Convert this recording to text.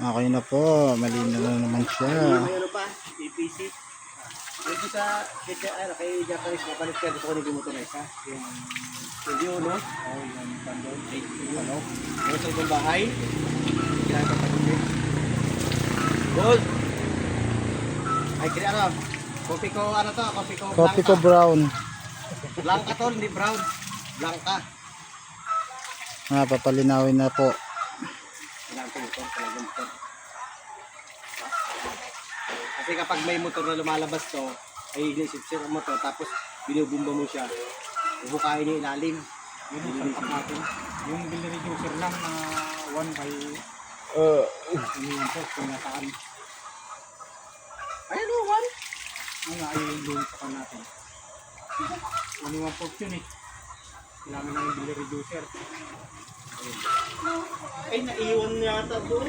Okay na po. Malinaw na naman siya. May ano pa, APC. Dito sa kay Japanese kapalit ka dito ko nito motorize ha. Yung no? Oh, yung bandol. Ano? Yung sa ibang bahay. Kailangan ka pagkulit. Gold! Ay, kaya ano? Kopi ko, ano to? Kopi ko Coffee ko brown. Blanca to, hindi brown. Blanca. Papalinawin na po. Kailangan ko ito, talagang ito. Kasi kapag may motor na lumalabas to, ay inisip ang motor, tapos binubumba mo siya, bubukain niya ilalim. Yun ang salpak natin. Yung bill reducer lang na 1 by yun po, kung nasaan. Ayan o, 1. Ano nga, ayun yung sa natin. Ano yung fortune eh. Kailangan na yung bill reducer. Ay, naiwan yata doon.